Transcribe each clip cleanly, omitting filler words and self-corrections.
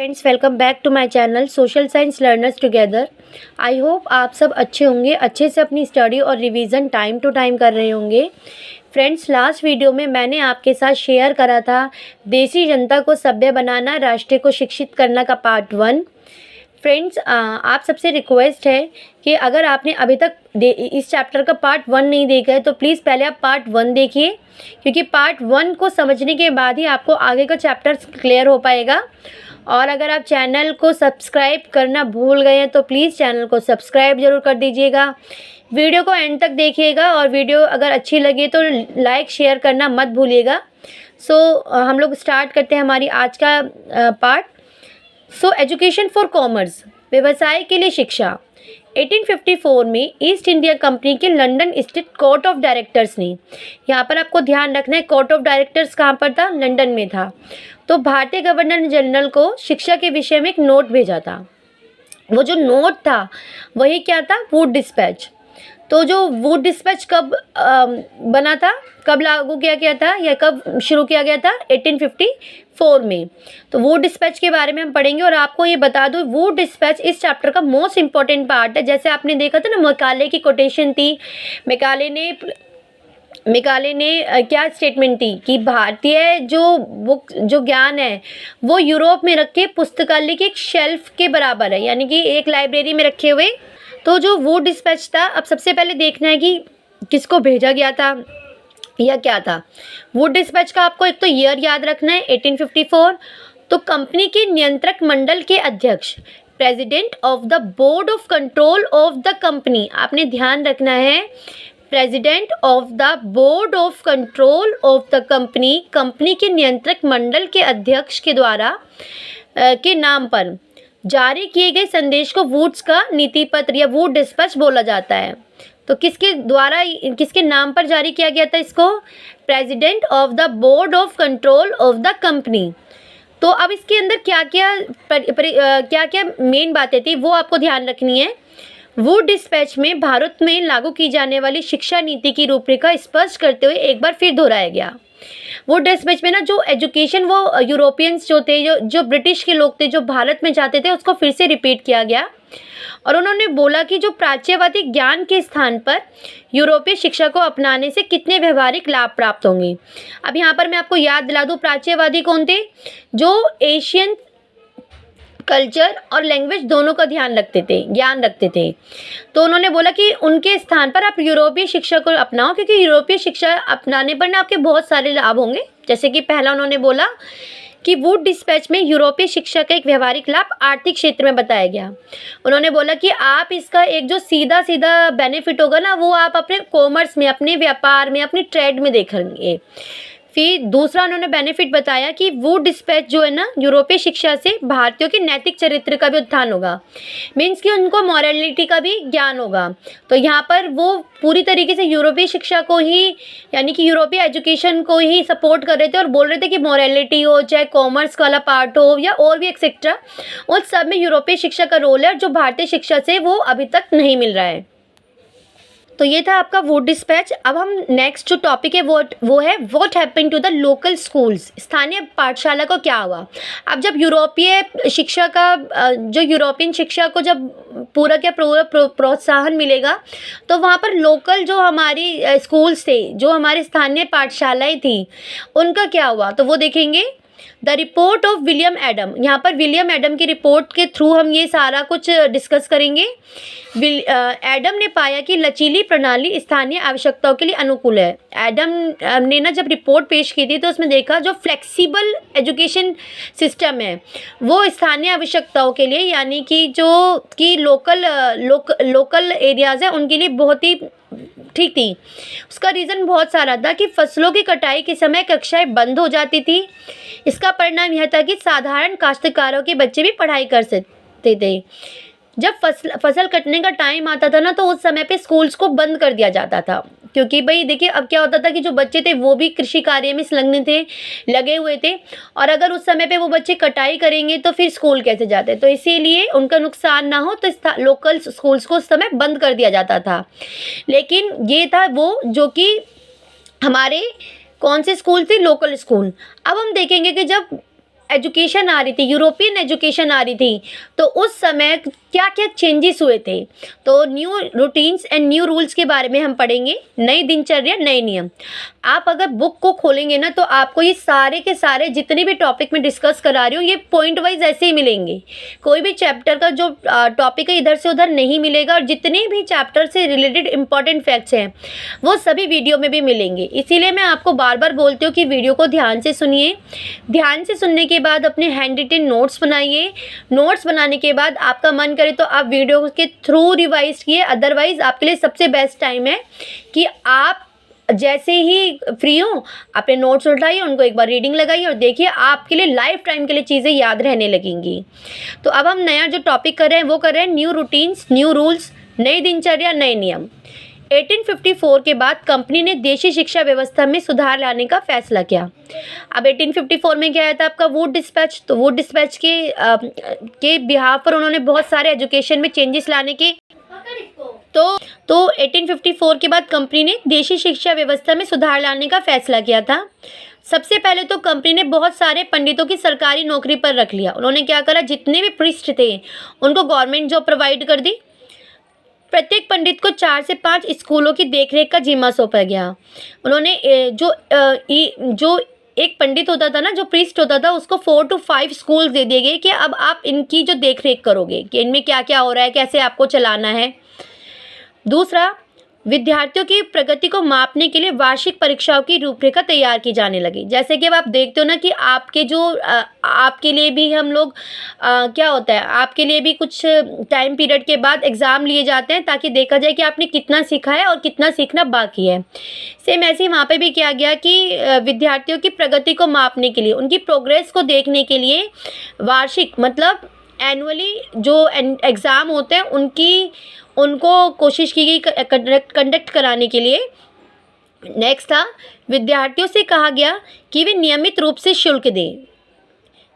Friends, welcome back to my channel social science learners together. I hope आप सब अच्छे होंगे, अच्छे से अपनी स्टडी और रिवीजन टाइम टू टाइम कर रहे होंगे। फ्रेंड्स, लास्ट वीडियो में मैंने आपके साथ शेयर करा था देसी जनता को सभ्य बनाना, राष्ट्र को शिक्षित करना का पार्ट 1। फ्रेंड्स, आप सबसे रिक्वेस्ट है कि अगर आपने अभी तक इस चैप्टर का पार्ट 1 नहीं देखा है तो प्लीज़ पहले आप पार्ट 1 देखिए, क्योंकि पार्ट 1 को समझने के बाद ही आपको आगे का चैप्टर क्लियर हो पाएगा। और अगर आप चैनल को सब्सक्राइब करना भूल गए हैं तो प्लीज़ चैनल को सब्सक्राइब ज़रूर कर दीजिएगा। वीडियो को एंड तक देखिएगा और वीडियो अगर अच्छी लगे तो लाइक शेयर करना मत भूलिएगा। हम लोग स्टार्ट करते हैं हमारी आज का पार्ट। एजुकेशन फॉर कॉमर्स, व्यवसाय के लिए शिक्षा। 1854 में ईस्ट इंडिया कंपनी के लंदन स्थित कोर्ट ऑफ डायरेक्टर्स ने, यहाँ पर आपको ध्यान रखना है कोर्ट ऑफ डायरेक्टर्स कहाँ पर था, लंदन में था, तो भारतीय गवर्नर जनरल को शिक्षा के विषय में एक नोट भेजा था। वो जो नोट था वही क्या था, वुड डिस्पैच। तो जो वुड डिस्पैच कब बना था, कब लागू किया गया था या कब शुरू किया गया था, 1854 में। तो वुड डिस्पैच के बारे में हम पढ़ेंगे। और आपको ये बता दूं, वुड डिस्पैच इस चैप्टर का मोस्ट इंपॉर्टेंट पार्ट है। जैसे आपने देखा था ना, मैकाले की कोटेशन थी, मैकाले ने क्या स्टेटमेंट थी कि भारतीय जो ज्ञान है वो यूरोप में रखे पुस्तकालय की एक शेल्फ के बराबर है, यानी कि एक लाइब्रेरी में रखे हुए। तो जो वुड डिस्पैच था, अब सबसे पहले देखना है कि किसको भेजा गया था या क्या था। वुड डिस्पैच का आपको एक तो ईयर याद रखना है, 1854। तो कंपनी के नियंत्रक मंडल के अध्यक्ष, president of the board of control of the company, आपने ध्यान रखना है, president of the board of control of the company, company के नियंत्रक मंडल के अध्यक्ष के द्वारा के नाम पर जारी किए गए संदेश को वुड्स का नीति पत्र या वुड डिस्पैच बोला जाता है। तो किसके द्वारा, किसके नाम पर जारी किया गया था इसको, president of the board of control of the company. तो अब इसके अंदर क्या क्या मेन बातें थी वो आपको ध्यान रखनी है। वुड डिस्पैच में भारत में लागू की जाने वाली शिक्षा नीति की रूपरेखा स्पष्ट करते हुए एक बार फिर दोहराया गया। वुड डिस्पैच में ना जो एजुकेशन वो यूरोपियंस जो थे, जो ब्रिटिश के लोग थे जो भारत में जाते थे, उसको फिर से रिपीट किया गया। और उन्होंने बोला कि जो प्राच्यवादी ज्ञान के स्थान पर यूरोपीय शिक्षा को अपनाने से कितने व्यवहारिक लाभ प्राप्त होंगे। अब यहाँ पर मैं आपको याद दिला दूँ, प्राच्यवादी कौन थे, जो एशियन कल्चर और लैंग्वेज दोनों का ज्ञान रखते थे। तो उन्होंने बोला कि उनके स्थान पर आप यूरोपीय शिक्षा को अपनाओ, क्योंकि यूरोपीय शिक्षा अपनाने पर ना आपके बहुत सारे लाभ होंगे। जैसे कि पहला उन्होंने बोला कि वुड डिस्पैच में यूरोपीय शिक्षा का एक व्यवहारिक लाभ आर्थिक क्षेत्र में बताया गया। उन्होंने बोला कि आप इसका एक जो सीधा बेनिफिट होगा ना, वो आप अपने कॉमर्स में, अपने व्यापार में, अपनी ट्रेड में देखेंगे। फिर दूसरा उन्होंने बेनिफिट बताया कि वुड डिस्पैच जो है ना, यूरोपीय शिक्षा से भारतीयों के नैतिक चरित्र का भी उत्थान होगा, मीन्स कि उनको मॉरलिटी का भी ज्ञान होगा। तो यहाँ पर वो पूरी तरीके से यूरोपीय शिक्षा को ही, यानी कि यूरोपीय एजुकेशन को ही सपोर्ट कर रहे थे और बोल रहे थे कि मॉरलिटी हो, चाहे कॉमर्स वाला पार्ट हो या और भी एक्सेट्रा, उन सब में यूरोपीय शिक्षा का रोल है, जो भारतीय शिक्षा से वो अभी तक नहीं मिल रहा है। तो ये था आपका वुड डिस्पैच। अब हम नेक्स्ट जो टॉपिक है वो है what happened to the local schools, स्थानीय पाठशाला को क्या हुआ। अब जब यूरोपीय शिक्षा का जो यूरोपियन शिक्षा को जब पूरा प्रोत्साहन मिलेगा, तो वहाँ पर लोकल जो हमारी स्कूल्स थे, जो हमारी स्थानीय पाठशालाएँ थी, उनका क्या हुआ, तो वो देखेंगे। The report of William Adam, यहाँ पर विलियम एडम की रिपोर्ट के थ्रू हम ये सारा कुछ डिस्कस करेंगे। एडम ने पाया कि लचीली प्रणाली स्थानीय आवश्यकताओं के लिए अनुकूल है। एडम ने ना जब रिपोर्ट पेश की थी तो उसमें देखा जो फ्लेक्सिबल एजुकेशन सिस्टम है वो स्थानीय आवश्यकताओं के लिए, यानी कि जो कि लोकल एरियाज़ हैं उनके लिए बहुत ही ठीक थी। उसका रीज़न बहुत सारा था कि फसलों की कटाई के समय कक्षाएं बंद हो जाती थी। इसका परिणाम यह था कि साधारण काश्तकारों के बच्चे भी पढ़ाई कर सकते थे। जब फसल कटने का टाइम आता था ना, तो उस समय पे स्कूल्स को बंद कर दिया जाता था, क्योंकि भाई देखिए अब क्या होता था कि जो बच्चे थे वो भी कृषि कार्य में संलग्न थे, लगे हुए थे, और अगर उस समय पे वो बच्चे कटाई करेंगे तो फिर स्कूल कैसे जाते। तो इसीलिए उनका नुकसान ना हो तो लोकल स्कूल्स को उस समय बंद कर दिया जाता था। लेकिन ये था वो जो कि हमारे कौन से स्कूल थे, लोकल स्कूल। अब हम देखेंगे कि जब एजुकेशन आ रही थी, यूरोपियन एजुकेशन आ रही थी, तो उस समय क्या क्या चेंजेस हुए थे। तो new routines and new rules के बारे में हम पढ़ेंगे, नई दिनचर्या नए नियम। आप अगर बुक को खोलेंगे ना तो आपको ये सारे के सारे जितने भी टॉपिक में डिस्कस करा रही हूँ ये पॉइंट वाइज ऐसे ही मिलेंगे। कोई भी चैप्टर का जो टॉपिक है इधर से उधर नहीं मिलेगा, और जितने भी चैप्टर से रिलेटेड इंपॉर्टेंट फैक्ट्स हैं वो सभी वीडियो में भी मिलेंगे। इसीलिए मैं आपको बार बार बोलती हूँ कि वीडियो को ध्यान से सुनिए। ध्यान से सुनने के बाद अपने हैंड रिटन नोट्स बनाइए। नोट्स बनाने के बाद आपका मन करे तो आप वीडियो के थ्रू रिवाइज किए, अदरवाइज आपके लिए सबसे बेस्ट टाइम है कि आप जैसे ही फ्री हो अपने नोट्स उठाइए, उनको एक बार रीडिंग लगाइए और देखिए आपके लिए लाइफ टाइम के लिए चीज़ें याद रहने लगेंगी। तो अब हम नया जो टॉपिक कर रहे हैं वो कर रहे हैं न्यू रूटीन्स न्यू रूल्स, नई दिनचर्या नए नियम। 1854 के बाद कंपनी ने देशी शिक्षा व्यवस्था में सुधार लाने का फैसला किया। अब 1854 में क्या आया था आपका वुड डिस्पैच। तो वुड डिस्पैच के बिहाफ पर उन्होंने बहुत सारे एजुकेशन में चेंजेस लाने के तो 1854 के बाद कंपनी ने देशी शिक्षा व्यवस्था में सुधार लाने का फैसला किया था। सबसे पहले तो कंपनी ने बहुत सारे पंडितों की सरकारी नौकरी पर रख लिया। उन्होंने क्या करा, जितने भी प्रीस्ट थे उनको गवर्नमेंट जॉब प्रोवाइड कर दी। प्रत्येक पंडित को 4 से 5 स्कूलों की देखरेख का जिम्मा सौंपा गया। उन्होंने जो एक पंडित होता था ना, जो प्रीस्ट होता था, उसको 4 to 5 स्कूल दे दिए गए कि अब आप इनकी जो देखरेख करोगे कि इनमें क्या क्या हो रहा है, कैसे आपको चलाना है। दूसरा, विद्यार्थियों की प्रगति को मापने के लिए वार्षिक परीक्षाओं की रूपरेखा तैयार की जाने लगी। जैसे कि अब आप देखते हो ना कि आपके जो आपके लिए भी हम लोग क्या होता है, आपके लिए भी कुछ टाइम पीरियड के बाद एग्ज़ाम लिए जाते हैं ताकि देखा जाए कि आपने कितना सीखा है और कितना सीखना बाकी है। सेम ऐसे ही वहाँ पे भी किया गया कि विद्यार्थियों की प्रगति को मापने के लिए, उनकी प्रोग्रेस को देखने के लिए वार्षिक मतलब एनुअली जो एग्ज़ाम होते हैं उनको कोशिश की गई कंडक्ट कराने के लिए। नेक्स्ट था, विद्यार्थियों से कहा गया कि वे नियमित रूप से शुल्क दें,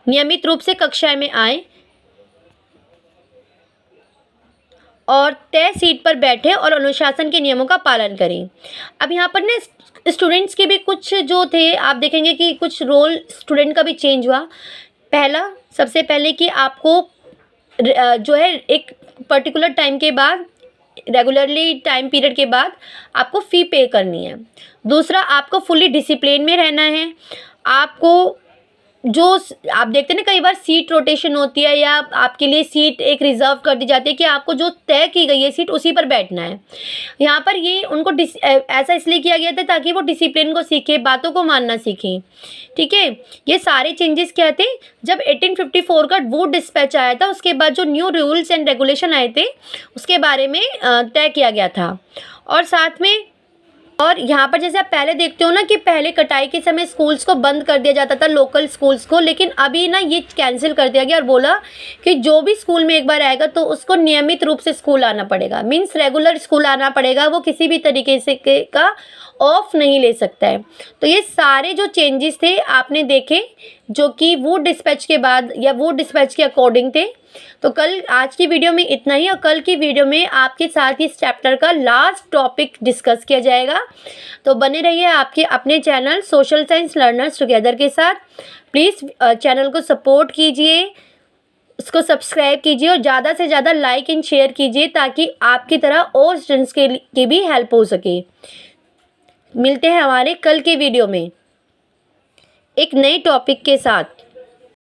नियमित रूप से कक्षाएं में आएं और तय सीट पर बैठे और अनुशासन के नियमों का पालन करें। अब यहाँ पर ना स्टूडेंट्स के भी कुछ जो थे, आप देखेंगे कि कुछ रोल स्टूडेंट का भी चेंज हुआ। पहला, सबसे पहले कि आपको जो है एक पर्टिकुलर टाइम के बाद, रेगुलरली टाइम पीरियड के बाद आपको फ़ी पे करनी है। दूसरा, आपको फुली डिसिप्लिन में रहना है। आपको जो आप देखते हैं ना कई बार सीट रोटेशन होती है या आपके लिए सीट एक रिज़र्व कर दी जाती है कि आपको जो तय की गई है सीट उसी पर बैठना है। यहाँ पर ये उनको ऐसा इसलिए किया गया था ताकि वो डिसिप्लिन को सीखे, बातों को मानना सीखें। ठीक है, ये सारे चेंजेस क्या थे, जब 1854 का वुड डिस्पैच आया था उसके बाद जो न्यू रूल्स एंड रेगुलेशन आए थे उसके बारे में तय किया गया था। और साथ में और यहाँ पर जैसे आप पहले देखते हो ना कि पहले कटाई के समय स्कूल्स को बंद कर दिया जाता था, लोकल स्कूल्स को, लेकिन अभी ना ये कैंसिल कर दिया गया और बोला कि जो भी स्कूल में एक बार आएगा तो उसको नियमित रूप से स्कूल आना पड़ेगा, मीन्स रेगुलर स्कूल आना पड़ेगा, वो किसी भी तरीके से का ऑफ नहीं ले सकता है। तो ये सारे जो चेंजेस थे आपने देखे जो कि वुड डिस्पैच के बाद या वुड डिस्पैच के अकॉर्डिंग थे। तो आज की वीडियो में इतना ही, और कल की वीडियो में आपके साथ इस चैप्टर का लास्ट टॉपिक डिस्कस किया जाएगा। तो बने रहिए आपके अपने channel social science learners together के साथ। प्लीज़ चैनल को सपोर्ट कीजिए, उसको सब्सक्राइब कीजिए और ज़्यादा से ज़्यादा लाइक एंड शेयर कीजिए ताकि आपकी तरह और स्टूडेंट्स की भी हेल्प हो सके। मिलते हैं हमारे कल के वीडियो में एक नए टॉपिक के साथ।